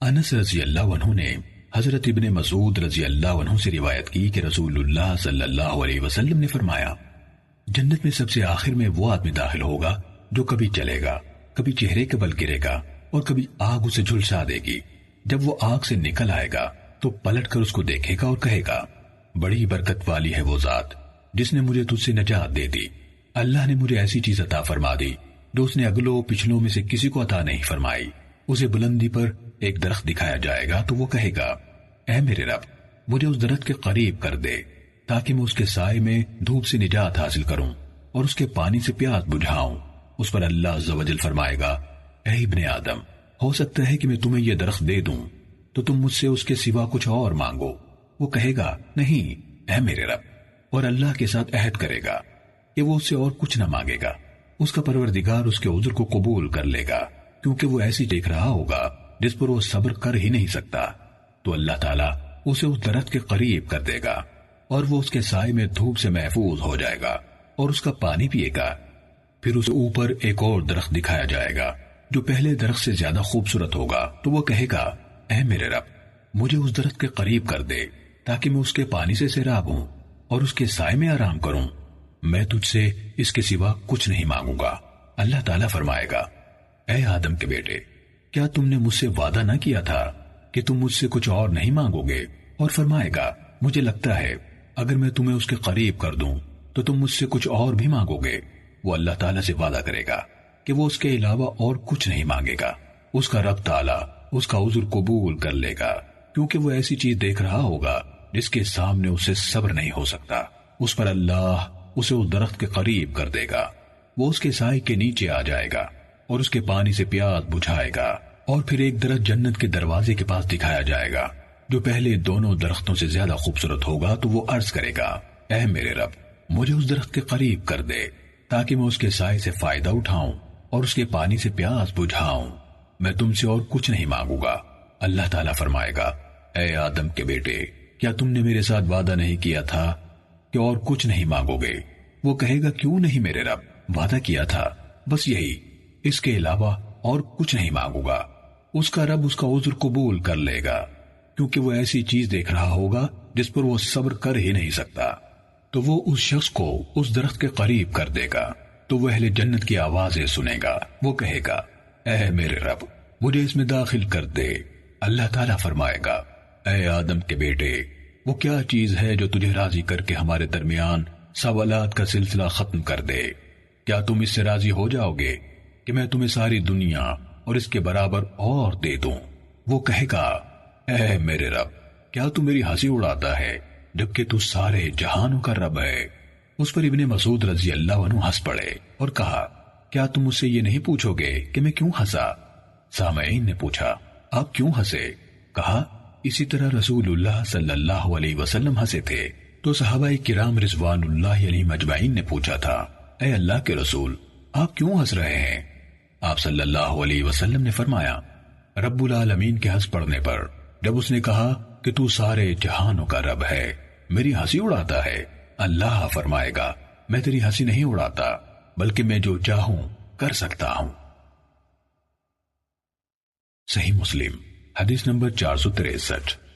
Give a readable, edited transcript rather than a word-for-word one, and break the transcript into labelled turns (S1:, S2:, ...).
S1: انس رضی اللہ عنہ نے حضرت ابن مسعود رضی اللہ عنہ سے روایت کی کہ رسول اللہ صلی اللہ علیہ وسلم نے فرمایا، جنت میں سب سے آخر میں وہ آدمی داخل ہوگا جو کبھی چلے گا، کبھی چہرے کے بل گرے گا اور کبھی آگ اسے جھلسا دے گی۔ جب وہ آگ سے نکل آئے گا تو پلٹ کر اس کو دیکھے گا اور کہے گا، بڑی برکت والی ہے وہ ذات جس نے مجھے تجھ سے نجات دے دی۔ اللہ نے مجھے ایسی چیز عطا فرما دی جو اس نے اگلوں پچھلوں میں سے کسی کو عطا نہیں فرمائی۔ اسے بلندی پر ایک درخت دکھایا جائے گا تو وہ کہے گا، اے میرے رب، مجھے اس درخت کے قریب کر دے تاکہ میں اس کے سائے میں دھوپ سے نجات حاصل کروں اور اس کے پانی سے پیاس بجھاؤں۔ اس پر اللہ عز و جل فرمائے گا، اے ابن آدم، ہو سکتا ہے کہ میں تمہیں یہ درخت دے دوں تو تم مجھ سے اس کے سوا کچھ اور مانگو۔ وہ کہے گا، نہیں اے میرے رب، اور اللہ کے ساتھ عہد کرے گا کہ وہ اس سے اور کچھ نہ مانگے گا۔ اس کا پروردگار اس کے عذر کو قبول کر لے گا کیونکہ وہ ایسی دیکھ رہا ہوگا جس پر وہ صبر کر ہی نہیں سکتا۔ تو اللہ تعالیٰ اسے اس درخت کے قریب کر دے گا اور وہ اس کے سائے میں دھوپ سے محفوظ ہو جائے گا اور اس کا پانی پیے گا۔ پھر اسے اوپر ایک اور درخت دکھایا جائے گا جو پہلے درخت سے زیادہ خوبصورت ہوگا تو وہ کہے گا، اے میرے رب، مجھے اس درخت کے قریب کر دے تاکہ میں اس کے پانی سے سیراب ہوں اور اس کے سائے میں آرام کروں۔ میں تجھ سے اس کے سوا کچھ نہیں مانگوں گا۔ اللہ تعالیٰ فرمائے گا، اے آدم کے بیٹے، کیا تم نے مجھ سے وعدہ نہ کیا تھا کہ تم مجھ سے کچھ اور نہیں مانگو گے؟ اور فرمائے گا، مجھے لگتا ہے اگر میں تمہیں اس کے قریب کر دوں تو تم مجھ سے کچھ اور بھی مانگو گے۔ وہ اللہ تعالیٰ سے وعدہ کرے گا کہ وہ اس کے علاوہ اور کچھ نہیں مانگے گا۔ اس کا رب تعالیٰ اس کا عذر قبول کر لے گا کیونکہ وہ ایسی چیز دیکھ رہا ہوگا جس کے سامنے اسے صبر نہیں ہو سکتا۔ اس پر اللہ اسے اس درخت کے قریب کر دے گا، وہ اس کے سائے کے نیچے آ جائے گا اور اس کے پانی سے پیاس بجھائے گا۔ اور پھر ایک درخت جنت کے دروازے کے پاس دکھایا جائے گا جو پہلے دونوں درختوں سے زیادہ خوبصورت ہوگا تو وہ عرض کرے گا، اے میرے رب، مجھے اس درخت کے قریب کر دے تاکہ میں اس کے سائے سے فائدہ اٹھاؤں اور اس کے پانی سے پیاس بجھاؤں۔ میں تم سے اور کچھ نہیں مانگوں گا۔ اللہ تعالیٰ فرمائے گا، اے آدم کے بیٹے، کیا تم نے میرے ساتھ وعدہ نہیں کیا تھا کہ اور کچھ نہیں مانگو گے؟ وہ کہے گا، کیوں نہیں میرے رب، وعدہ کیا تھا، بس یہی، اس کے علاوہ اور کچھ نہیں مانگوں گا۔ اس کا رب اس کا عذر قبول کر لے گا کیونکہ وہ ایسی چیز دیکھ رہا ہوگا جس پر وہ صبر کر ہی نہیں سکتا۔ تو وہ اس شخص کو اس درخت کے قریب کر دے گا تو وہ اہل جنت کی آوازیں سنے گا۔ وہ کہے گا، اے میرے رب، مجھے اس میں داخل کر دے۔ اللہ تعالیٰ فرمائے گا، اے آدم کے بیٹے، وہ کیا چیز ہے جو تجھے راضی کر کے ہمارے درمیان سوالات کا سلسلہ ختم کر دے؟ کیا تم اس سے راضی ہو جاؤ گے کہ میں تمہیں ساری دنیا اور اس کے برابر اور دے دوں؟ وہ کہے گا، اے میرے رب، کیا تو میری ہنسی اڑاتا ہے جبکہ تو سارے جہانوں کا رب ہے؟ اس پر ابن مسعود رضی اللہ عنہ ہنس پڑے اور کہا، کیا تم مجھ سے یہ نہیں پوچھو گے کہ میں کیوں ہنسا؟ سامعین نے پوچھا، آپ کیوں ہنسے؟ کہا، اسی طرح رسول اللہ صلی اللہ علیہ وسلم ہنسے تھے۔ تو صحابہ کرام رضوان اللہ علیہم اجمعین نے پوچھا تھا، اے اللہ کے رسول، آپ کیوں ہنس رہے ہیں؟ آپ صلی اللہ علیہ وسلم نے فرمایا، رب العالمین کے ہنس پڑنے پر جب اس نے کہا کہ تو سارے جہانوں کا رب ہے، میری ہنسی اڑاتا ہے، اللہ فرمائے گا، میں تیری ہنسی نہیں اڑاتا بلکہ میں جو چاہوں کر سکتا ہوں۔ صحیح مسلم حدیث نمبر 463۔